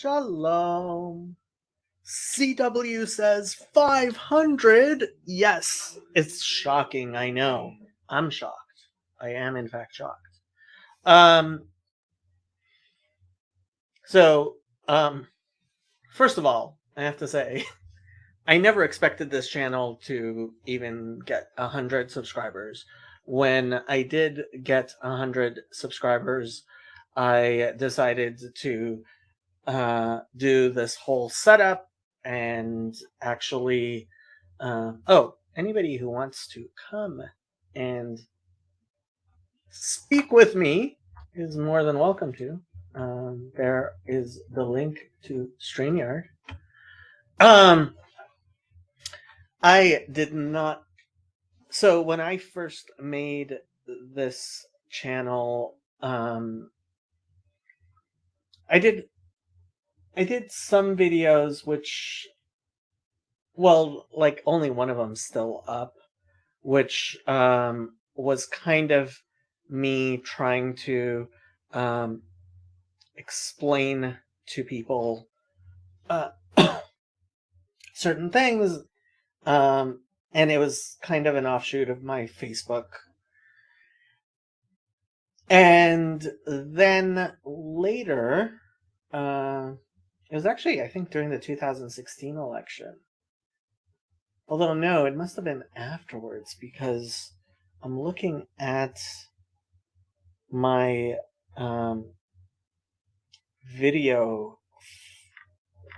Shalom. CW says 500. Yes, it's shocking. I know. I'm shocked. I am, in fact, shocked. Um, so, first of all, I have to say, I never expected this channel to even get 100 subscribers. When I did get 100 subscribers, I decided to do this whole setup and actually anybody who wants to come and speak with me is more than welcome to. There is the link to StreamYard. I did not. So when I first made this channel, I did some videos which, well, like only one of them's still up, which was kind of me trying to explain to people uh, certain things, and it was kind of an offshoot of my Facebook. And then later, it was actually, I think, during the 2016 election. Although, no, it must have been afterwards, because I'm looking at my video.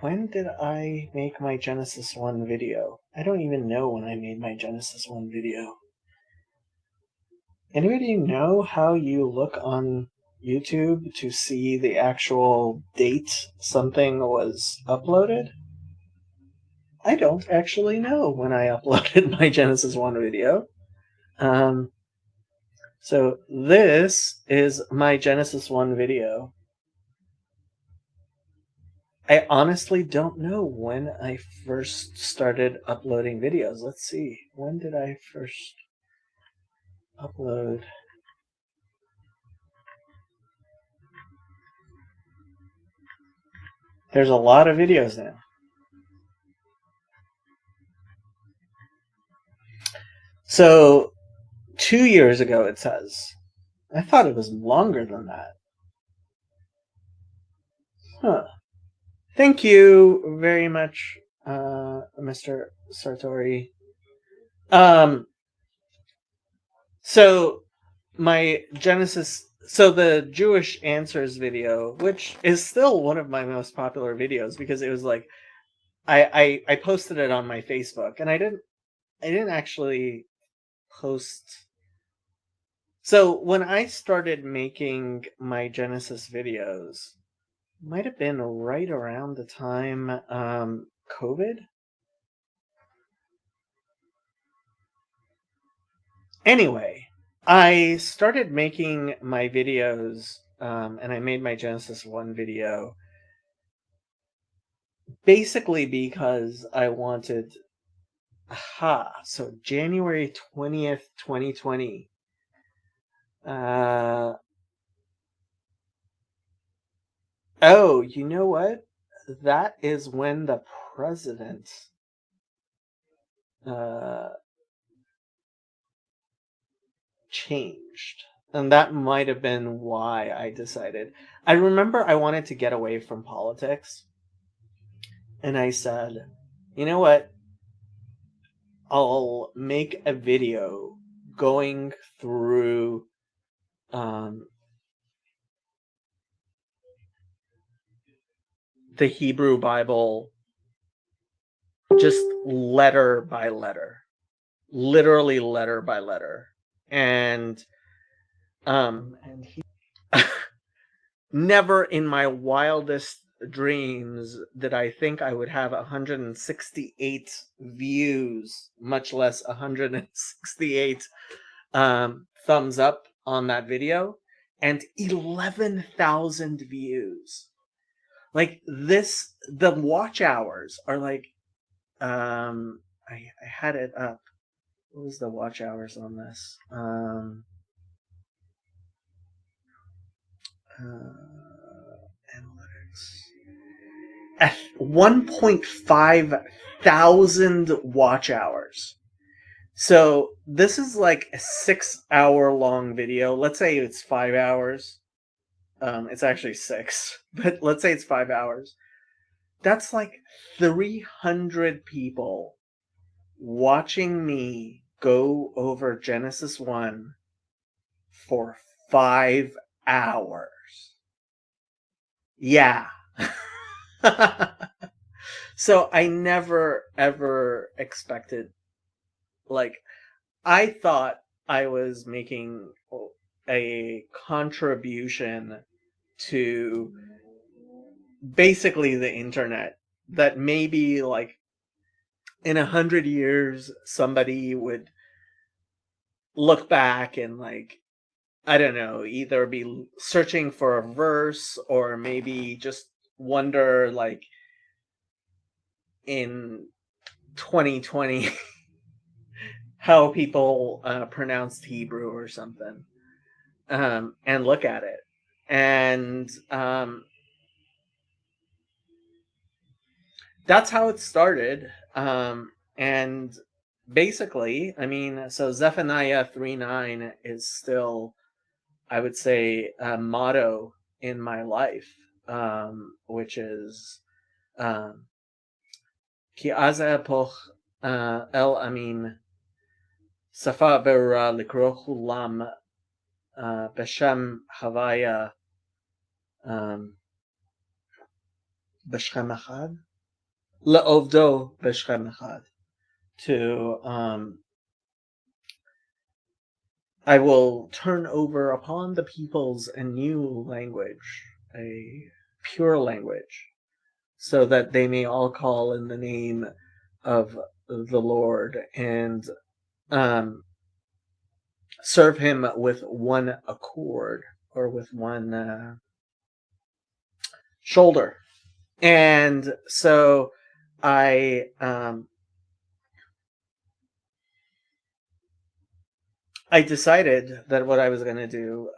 When did I make my Genesis 1 video? I don't even know when I made my Genesis 1 video. Anybody know how you look on YouTube to see the actual date something was uploaded? I don't actually know when I uploaded my Genesis 1 video. So this is my Genesis 1 video. I honestly don't know when I first started uploading videos. Let's see. When did I first upload? There's a lot of videos now. So 2 years ago, it says. I thought it was longer than that. Huh. Thank you very much, Mr. Sartori. So my Genesis, so the Jewish Answers video, which is still one of my most popular videos, because it was like, I posted it on my Facebook, and I didn't actually post. So when I started making my Genesis videos, might have been right around the time COVID. Anyway, I started making my videos, and I made my Genesis 1 video basically because I wanted. So January 20th, 2020. Oh, you know what? That is when the president changed. And that might have been why I decided. I remember I wanted to get away from politics. And I said, you know what? I'll make a video going through the Hebrew Bible, just letter by letter, literally letter by letter. And he never in my wildest dreams did I think I would have 168 views, much less 168 thumbs up on that video, and 11,000 views. Like this, the watch hours are like, I had it up. What was the watch hours on this? Analytics. 1.5 thousand watch hours. So this is like a 6 hour long video. Let's say it's 5 hours. It's actually 6, but let's say it's 5 hours. That's like 300 people watching me go over Genesis 1 for 5 hours. Yeah. So I never ever expected, like, I thought I was making a contribution to basically the internet, that maybe like in 100 years somebody would look back and, like, I don't know, either be searching for a verse or maybe just wonder, like, in 2020 how people pronounced Hebrew or something, and look at it. And that's how it started. And basically, I mean, so Zephaniah 3:9 is still, I would say, a motto in my life, which is Ki aza epoch el amin safa berura likro hulam beshem havaya b'shem echad le'ovdo b'shem echad. To I will turn over upon the peoples a new language, a pure language, so that they may all call in the name of the Lord and serve him with one accord, or with one shoulder. And so I decided that what I was going to do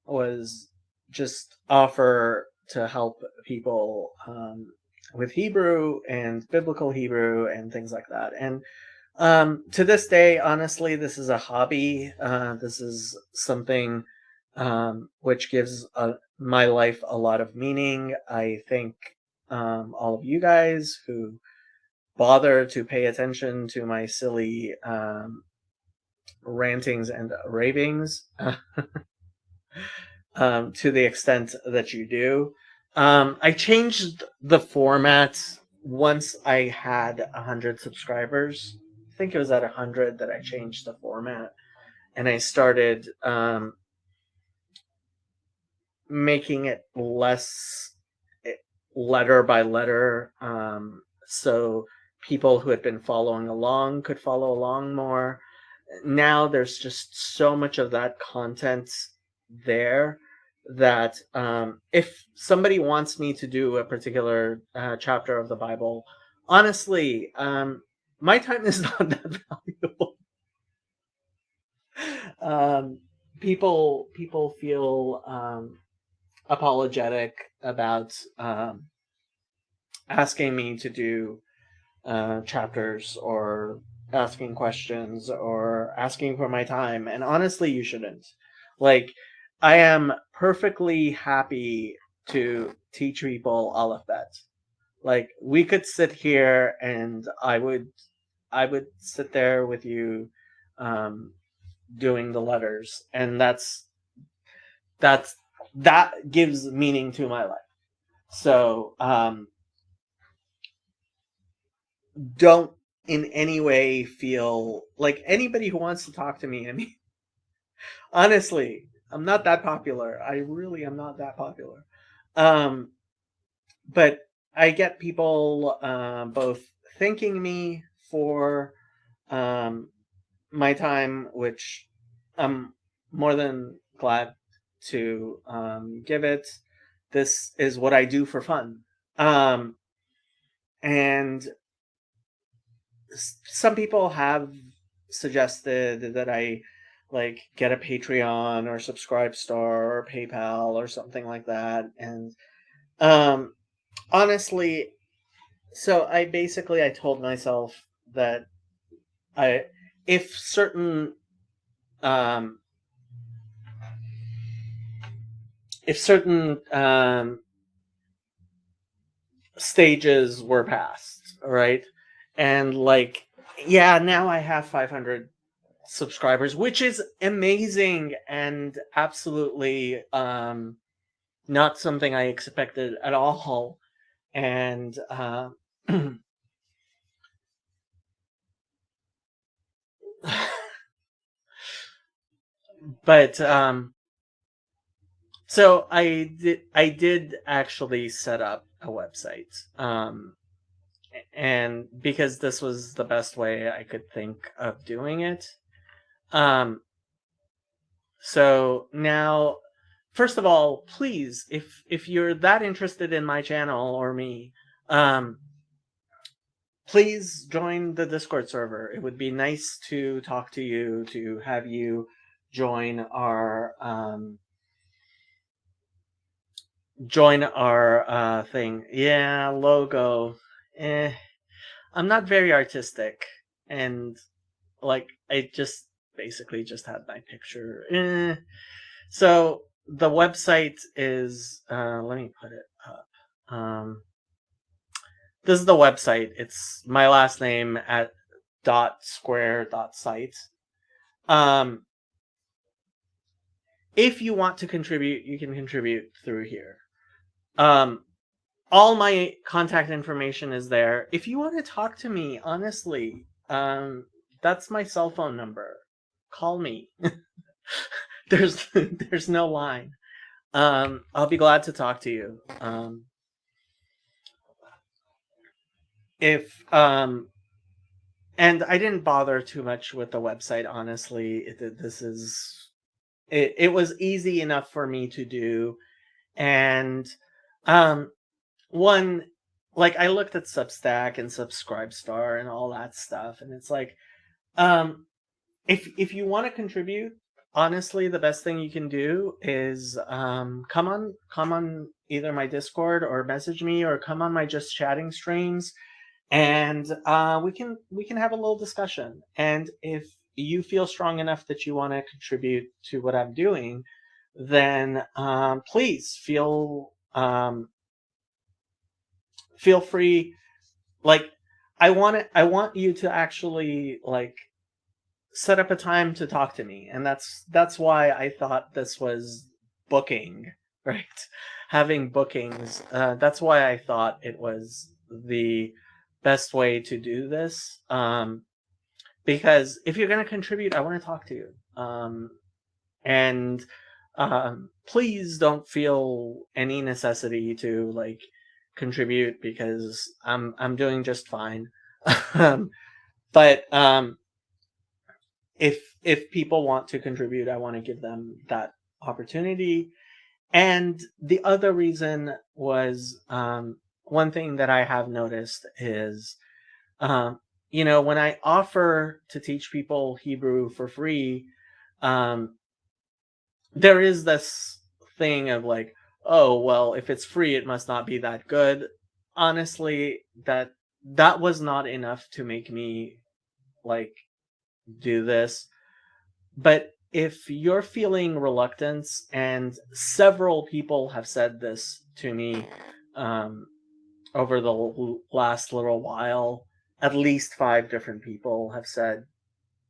was just offer to help people with Hebrew and biblical Hebrew and things like that. And to this day, honestly, this is a hobby. This is something which gives my life a lot of meaning. I thank all of you guys who bother to pay attention to my silly rantings and ravings, to the extent that you do. I changed the format once I had 100 subscribers. I think it was at 100 that I changed the format, and I started making it less letter by letter, so people who had been following along could follow along more. Now there's just so much of that content there that if somebody wants me to do a particular chapter of the Bible, honestly, my time is not that valuable. People feel apologetic about asking me to do chapters, or asking questions, or asking for my time, and honestly, you shouldn't. Like, I am perfectly happy to teach people Aleph Bet. Like, we could sit here and I would sit there with you doing the letters, and that gives meaning to my life. So don't in any way feel like, anybody who wants to talk to me, I mean, honestly, I'm not that popular. I really am not that popular. But I get people both thanking me for my time, which I'm more than glad to give it. This is what I do for fun. And some people have suggested that I, like, get a Patreon or Subscribe Star or PayPal or something like that. And honestly, so I told myself that I if certain um if certain stages were passed, right? And like, yeah, now I have 500 subscribers, which is amazing and absolutely not something I expected at all. And but so I did actually set up a website. And because this was the best way I could think of doing it. Um so now, first of all, please, if you're that interested in my channel or me, um please join the Discord server. It would be nice to talk to you, to have you join our thing. Yeah, logo. Eh, I'm not very artistic, and like I just basically just had my picture. So the website is let me put it up. This is the website. It's my last name at .square.site. Um, if you want to contribute, you can contribute through here. Um, all my contact information is there. If you want to talk to me, honestly, that's my cell phone number. Call me. There's no line. I'll be glad to talk to you. If and I didn't bother too much with the website, honestly. It was easy enough for me to do. And um one, like, I looked at Substack and Subscribestar and all that stuff, and it's like, um if you want to contribute, honestly, the best thing you can do is come on either my Discord or message me, or come on my Just Chatting streams, and we can have a little discussion. And if you feel strong enough that you want to contribute to what I'm doing, then please feel free. Like, I want you to actually, like, set up a time to talk to me, and that's why I thought this was booking, right? Having bookings, that's why I thought it was the best way to do this. Because if you're going to contribute, I want to talk to you. And please don't feel any necessity to, like, contribute, because I'm doing just fine. But if people want to contribute, I want to give them that opportunity. And the other reason was, one thing that I have noticed is, um, when I offer to teach people Hebrew for free, um, there is this thing of like, oh, well, if it's free, it must not be that good. Honestly, that was not enough to make me, like, do this. But if you're feeling reluctance, and several people have said this to me, um, over the last little while, at least 5 different people have said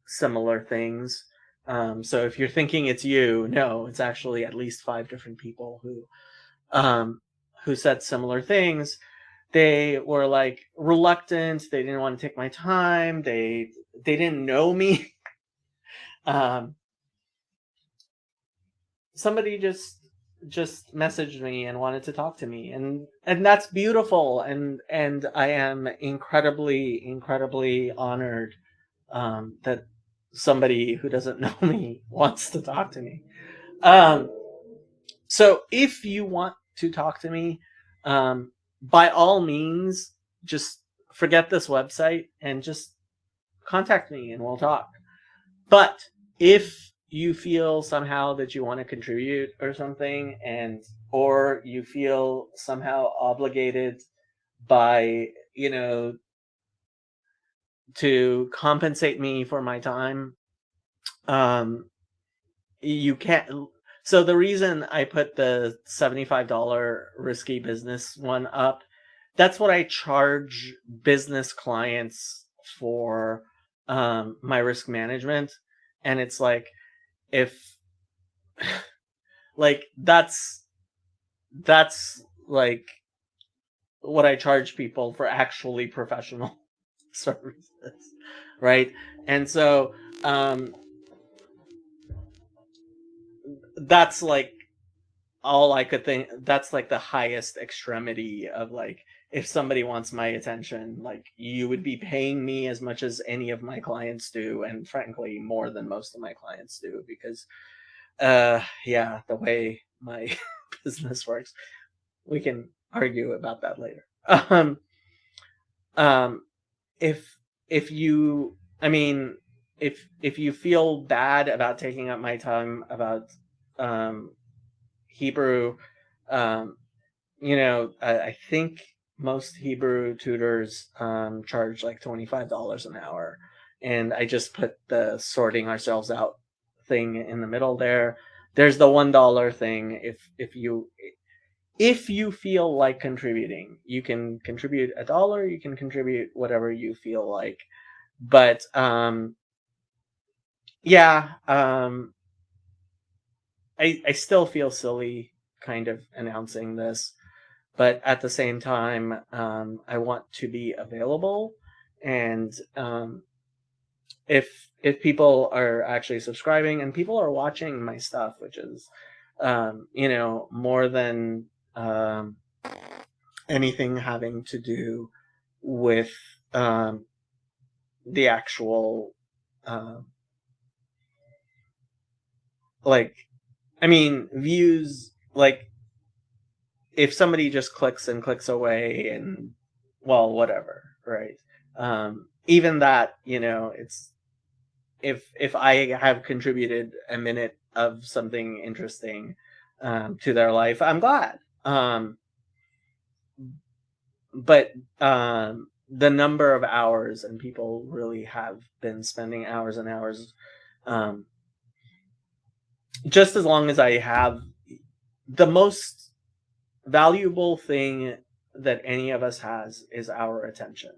similar things. So if you're thinking it's you, no, it's actually at least 5 different people who said similar things. They were, like, reluctant. They didn't want to take my time. They didn't know me. um, Somebody just messaged me and wanted to talk to me, and that's beautiful, and I am incredibly honored that somebody who doesn't know me wants to talk to me. um so if you want to talk to me, by all means, just forget this website and just contact me and we'll talk. But if you feel somehow that you want to contribute or something, and or you feel somehow obligated by, to compensate me for my time, um you can't. So the reason I put the $75 risky business one up, that's what I charge business clients for, my risk management. And it's like, if like that's like what I charge people for actually professional services, right? And so, um that's like all I could think. That's like the highest extremity of, like, if somebody wants my attention, like, you would be paying me as much as any of my clients do, and frankly more than most of my clients do, because yeah, the way my business works. We can argue about that later. Um if if you I mean, if you feel bad about taking up my time about um Hebrew, um I think most Hebrew tutors charge like $25 an hour, and I just put the sorting ourselves out thing in the middle there. There's the $1 thing. If you feel like contributing, you can contribute $1. You can contribute whatever you feel like, but yeah, I still feel silly kind of announcing this, but at the same time, I want to be available, and if people are actually subscribing and people are watching my stuff, which is more than um, anything having to do with um, the actual uh, like, I mean, views, like, if somebody just clicks and clicks away and, well, whatever, right? Even that, it's, if I have contributed a minute of something interesting to their life, I'm glad. But the number of hours, and people really have been spending hours and hours, um, just as long as I have. The most valuable thing that any of us has is our attention.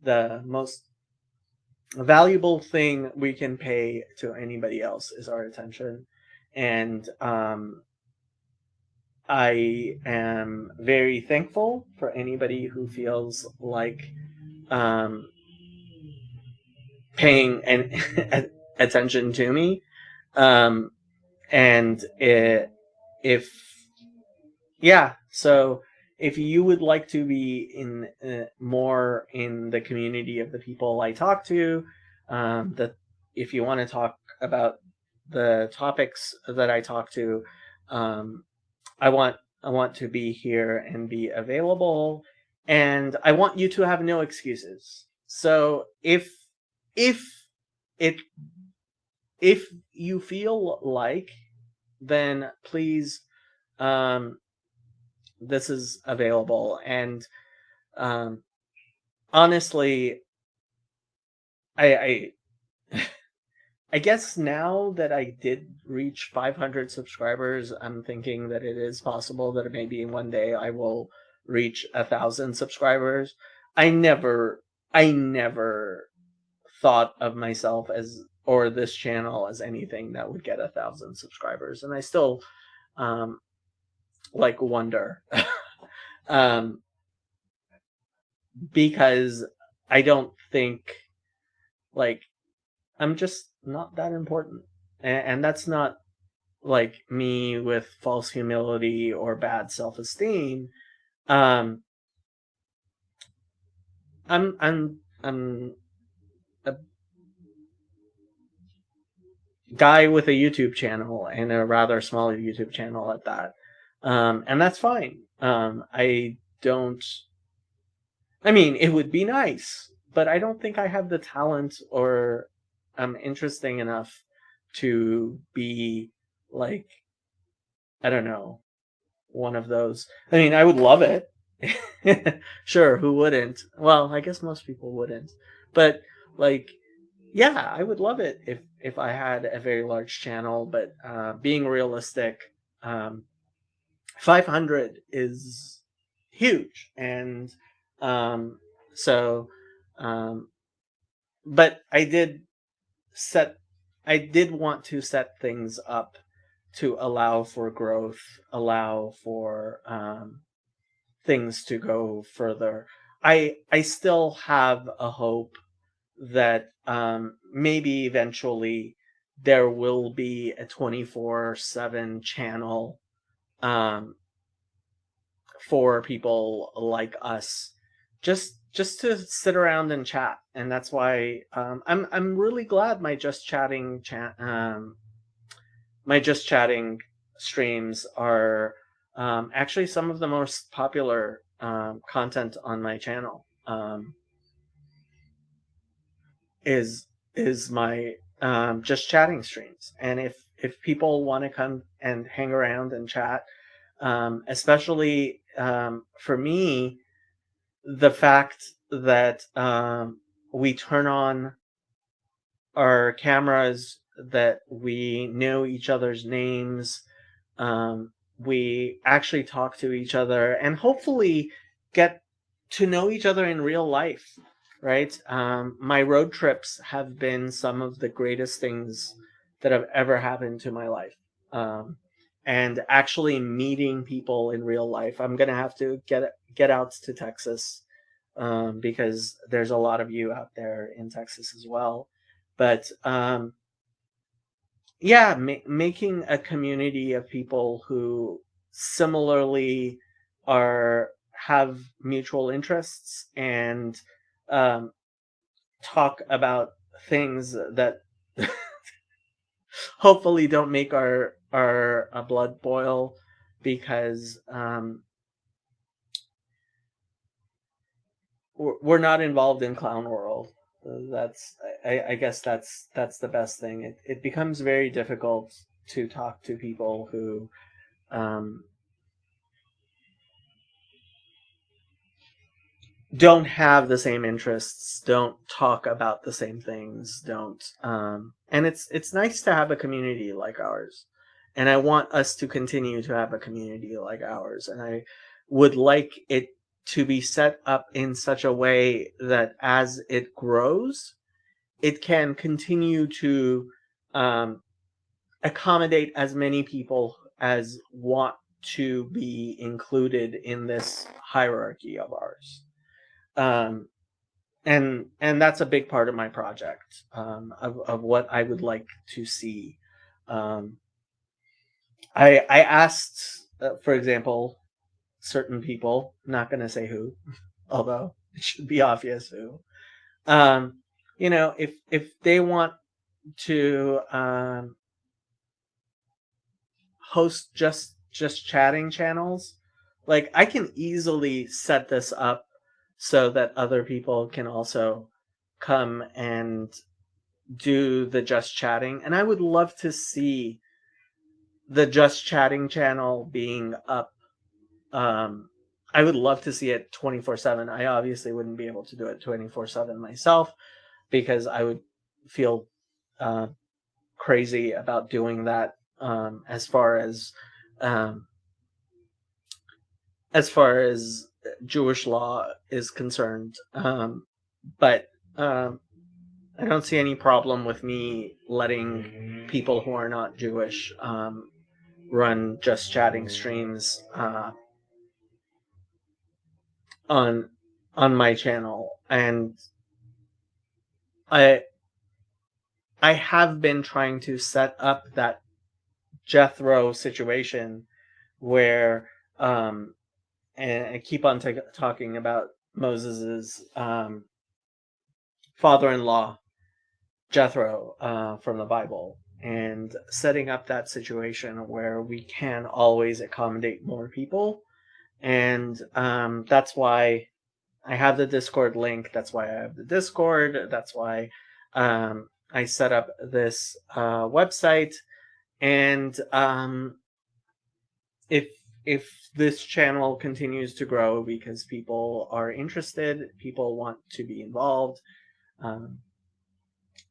The most valuable thing we can pay to anybody else is our attention. And I am very thankful for anybody who feels like um, paying attention to me. Um, and if Yeah, so if you would like to be in more in the community of the people I talk to, that if you want to talk about the topics that I talk to, um, I want I want to be here and be available, and I want you to have no excuses. So if it if you feel like, then please, um, this is available. And um, honestly, I I guess now that I did reach 500 subscribers, I'm thinking that it is possible that maybe one day I will reach 1,000 subscribers. I never thought of myself as, or this channel as, anything that would get 1,000 subscribers, and I still um, like wonder. um, because I don't think, like, I'm just not that important. And that's not like me with false humility or bad self-esteem. Um I'm a guy with a YouTube channel, and a rather small YouTube channel at that. And that's fine. Don't I mean, it would be nice, but I don't think I have the talent, or I'm interesting enough to be like, I don't know, one of those. I mean, I would love it. Sure, who wouldn't? Well, I guess most people wouldn't. But like, yeah, I would love it if I had a very large channel. But being realistic, um, 500 is huge, and um, so, um, but set, I did want to set things up to allow for growth, allow for things to go further. I still have a hope that maybe eventually there will be a 24/7 channel um, for people like us, just to sit around and chat. And that's why I'm really glad my just chatting streams are actually some of the most popular content on my channel. Is my just chatting streams, and if people want to come and hang around and chat, especially for me, the fact that we turn on our cameras, that we know each other's names, we actually talk to each other, and hopefully get to know each other in real life, right? My road trips have been some of the greatest things that have ever happened to my life. And actually meeting people in real life. I'm gonna have to get out to Texas because there's a lot of you out there in Texas as well. But yeah, making a community of people who similarly are have mutual interests and um, talk about things that hopefully don't make our blood boil, because we're not involved in clown world. That's I guess that's the best thing. It becomes very difficult to talk to people who um, don't have the same interests, don't talk about the same things, don't and it's nice to have a community like ours. And I want us to continue to have a community like ours. And I would like it to be set up in such a way that as it grows, it can continue to um, accommodate as many people as want to be included in this hierarchy of ours. Um, and that's a big part of my project, of what I would like to see. Um, I asked, for example, certain people, not going to say who, although it should be obvious who. Um, if they want to host just chatting channels, like I can easily set this up so that other people can also come and do the just chatting. And I would love to see the just chatting channel being up. I would love to see it 24/7. I obviously wouldn't be able to do it 24/7 myself, because I would feel uh, crazy about doing that, um, as far as Jewish law is concerned. But um, I don't see any problem with me letting people who are not Jewish run just chatting streams on my channel. And I I have been trying to set up that Jethro situation where and I keep on talking about Moses's father-in-law Jethro from the Bible, and setting up that situation where we can always accommodate more people. And that's why I have the Discord link. That's why I have the Discord. That's why I set up this website, and if this channel continues to grow because people are interested, people want to be involved, um,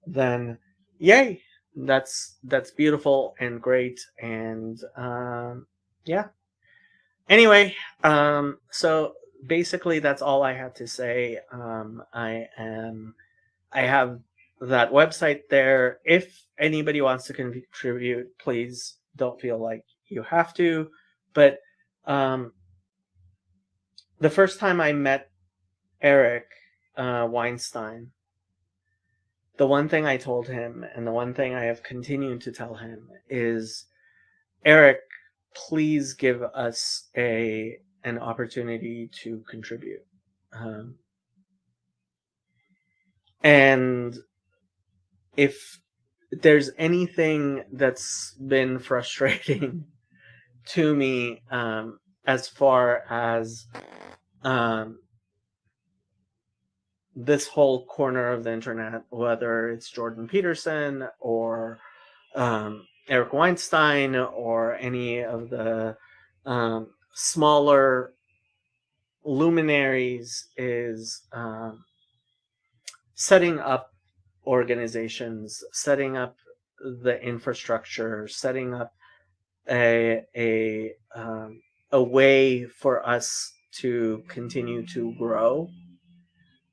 then yay, that's beautiful and great, and yeah. Anyway, so basically that's all I had to say. I have that website there. If anybody wants to contribute, please don't feel like you have to. But um, the first time I met Eric Weinstein, the one thing I told him, and the one thing I have continued to tell him, is, Eric, please give us an opportunity to contribute. Um, and if there's anything that's been frustrating to me, as far as um, this whole corner of the internet, whether it's Jordan Peterson or Eric Weinstein or any of the smaller luminaries, is setting up organizations, setting up the infrastructure, setting up a way for us to continue to grow,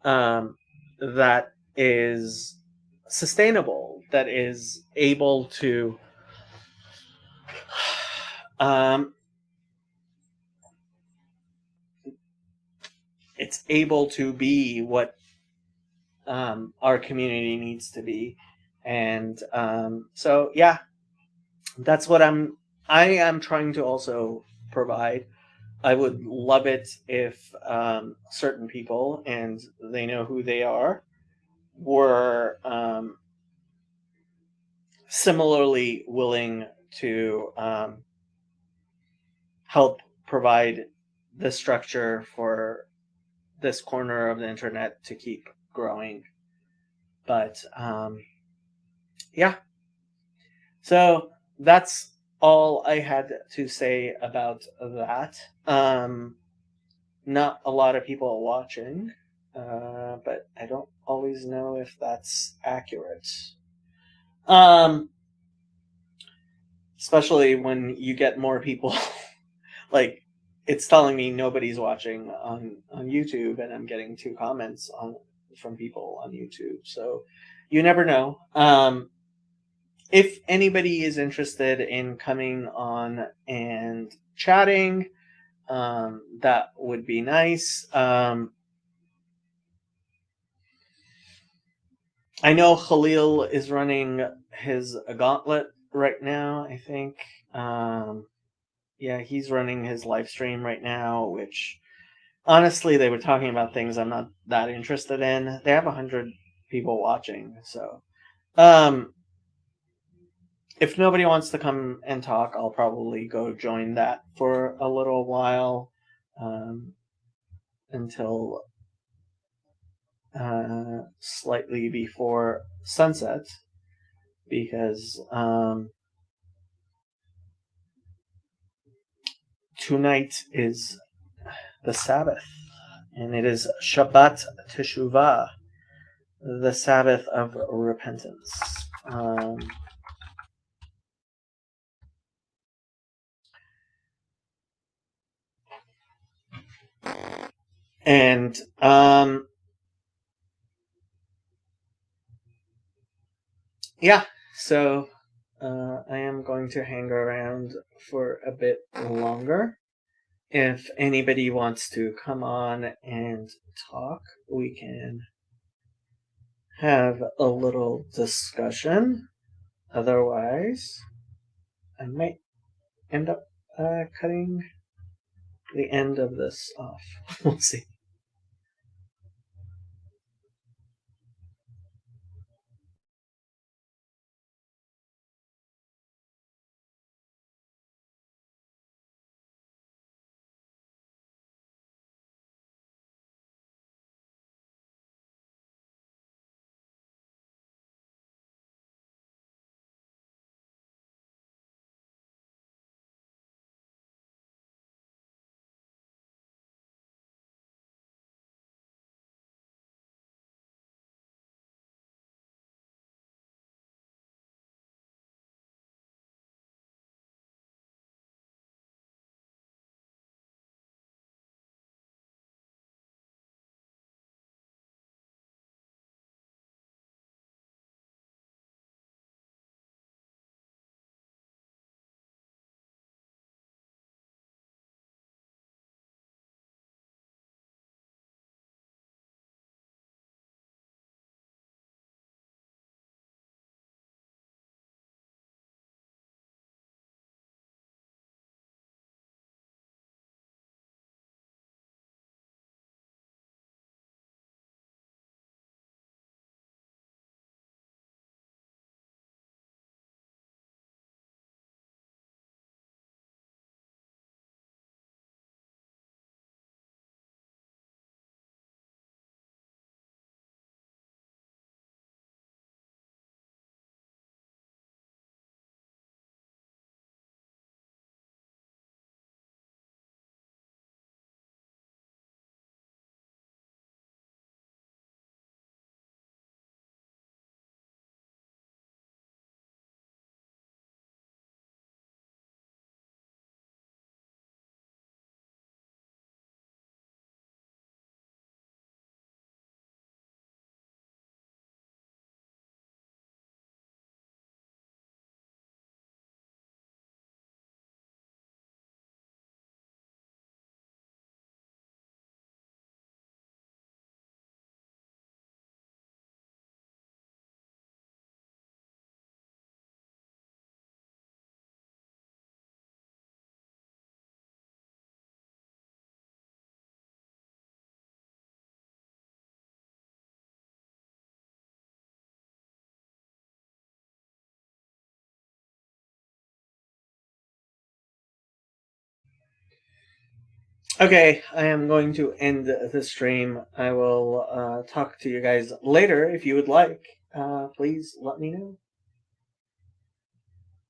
that is sustainable, that is able to um, it's able to be what our community needs to be. And so yeah, that's what I am trying to also provide. I would love it if certain people, and they know who they are, were similarly willing to help provide the structure for this corner of the internet to keep growing. But yeah, so that's all I had to say about that. Not a lot of people are watching, but I don't always know if that's accurate. Um, Especially when you get more people, like, it's telling me nobody's watching on YouTube, and I'm getting 2 comments on from people on YouTube. So you never know. If anybody is interested in coming on and chatting, that would be nice. I know Khalil is running his gauntlet right now, I think. Yeah, he's running his live stream right now, which honestly, they were talking about things I'm not that interested in. They have 100 people watching, so if nobody wants to come and talk, I'll probably go join that for a little while, um, until slightly before sunset, because tonight is the Sabbath, and it is Shabbat Teshuvah, the Sabbath of repentance. And yeah, so I am going to hang around for a bit longer. If anybody wants to come on and talk, we can have a little discussion. Otherwise, I might end up cutting the end of this off. We'll see. Okay, I am going to end the stream. I will talk to you guys later if you would like. Please let me know.